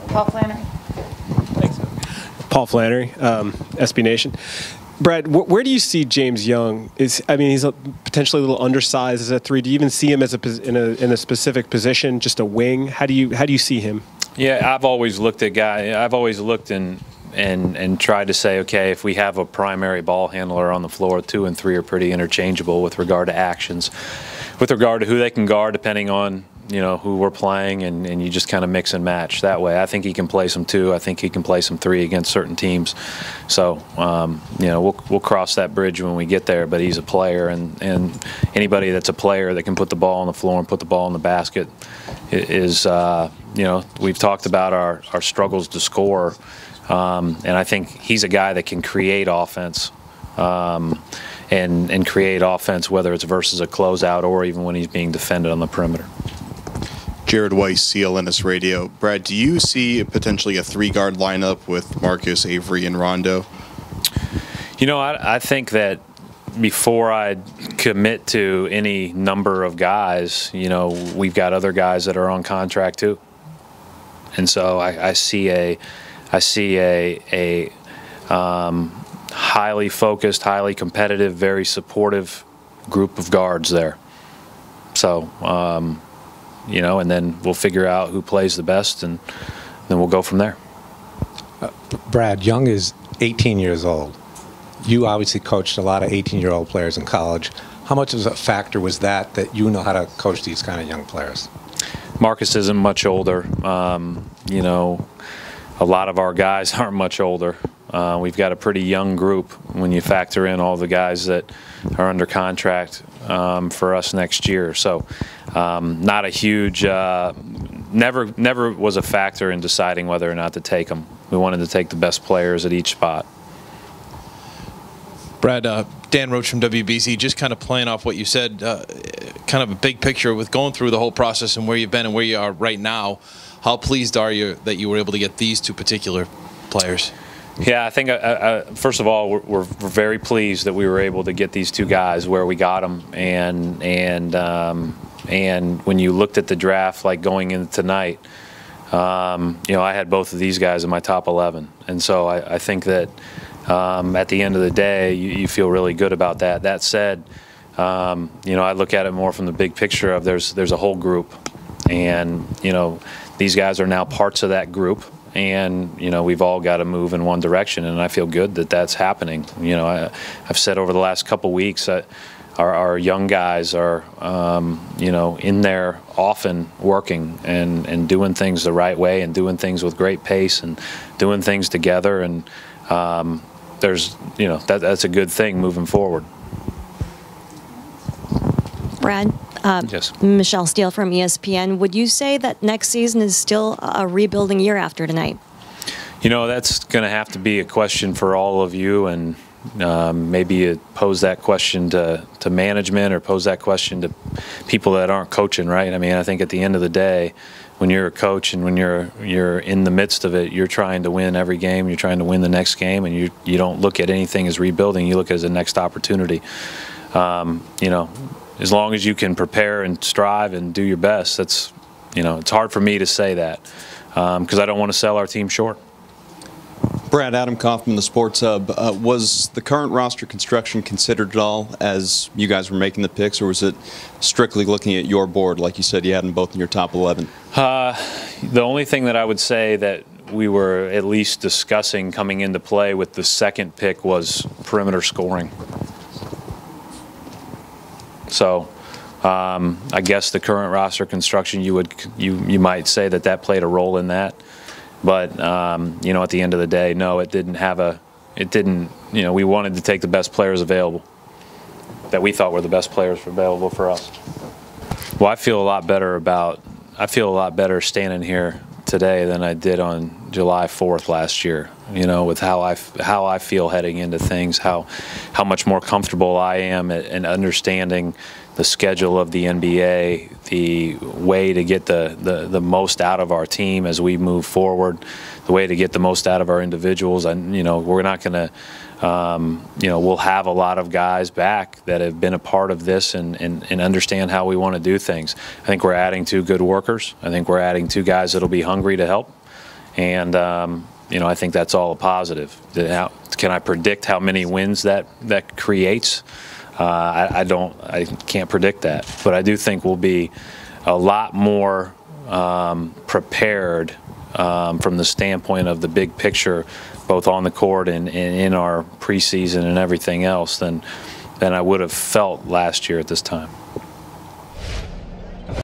Paul Flannery. Thanks. Paul Flannery, SB Nation. Brad, where do you see James Young? He's potentially a little undersized as a 3. Do you even see him as in a specific position, just a wing? How do you see him? Yeah, I've always looked and tried to say, okay, if we have a primary ball handler on the floor, 2 and 3 are pretty interchangeable with regard to actions, with regard to who they can guard, depending on who we're playing, and you just kind of mix and match that way. I think he can play some 2. I think he can play some 3 against certain teams. So we'll cross that bridge when we get there. But he's a player, and anybody that's a player that can put the ball on the floor and put the ball in the basket is we've talked about our struggles to score, and I think he's a guy that can create offense. And create offense, whether it's versus a closeout or even when he's being defended on the perimeter. Jared Weiss, CLNS Radio. Brad, do you see potentially a 3-guard lineup with Marcus, Avery, and Rondo? I think that before I commit to any number of guys, we've got other guys that are on contract too, and so I see a highly focused, highly competitive, very supportive group of guards there. So, and then we'll figure out who plays the best, and then we'll go from there. Brad, Young is 18 years old. You obviously coached a lot of 18-year-old players in college. How much of a factor was that you know how to coach these kind of young players? Marcus isn't much older. A lot of our guys aren't much older. We've got a pretty young group when you factor in all the guys that are under contract for us next year. So not a huge, never was a factor in deciding whether or not to take them. We wanted to take the best players at each spot. Brad, Dan Roach from WBC, just kind of playing off what you said, kind of a big picture with going through the whole process and where you've been and where you are right now. How pleased are you that you were able to get these 2 particular players? Yeah, I think first of all, we're very pleased that we were able to get these 2 guys where we got them, and when you looked at the draft, like going into tonight, I had both of these guys in my top 11, and so I think that at the end of the day, you feel really good about that. That said, I look at it more from the big picture of there's a whole group, and these guys are now parts of that group. And we've all got to move in one direction, and I feel good that that's happening. I've said over the last couple weeks that our young guys are in there often working and doing things the right way and doing things with great pace and doing things together, and that's a good thing moving forward. Brad, yes. Michelle Steele from ESPN. Would you say that next season is still a rebuilding year after tonight? That's going to have to be a question for all of you, and maybe pose that question to management or pose that question to people that aren't coaching, right? I think at the end of the day, when you're a coach and when you're in the midst of it, you're trying to win every game. You're trying to win the next game, and you don't look at anything as rebuilding. You look at it as a next opportunity. As long as you can prepare and strive and do your best, that's, it's hard for me to say that because I don't want to sell our team short. Brad, Adam Kaufman, the Sports Hub. Was the current roster construction considered at all as you guys were making the picks, or was it strictly looking at your board, like you said you had them both in your top 11? The only thing that I would say that we were at least discussing coming into play with the second pick was perimeter scoring. So I guess the current roster construction, you might say that played a role in that. But at the end of the day, no, it didn't. We wanted to take the best players available that we thought were the best players available for us. Well, I feel a lot better standing here today than I did on July 4th last year. With how I feel heading into things, how much more comfortable I am in understanding the schedule of the NBA, the way to get the most out of our team as we move forward, the way to get the most out of our individuals. And, you know, we're not going to, you know, we'll have a lot of guys back that have been a part of this and understand how we want to do things. I think we're adding 2 good workers. I think we're adding 2 guys that'll be hungry to help. And, you know, I think that's all a positive. Can I predict how many wins that creates? I can't predict that, but I do think we'll be a lot more prepared from the standpoint of the big picture, both on the court and in our preseason and everything else than I would have felt last year at this time.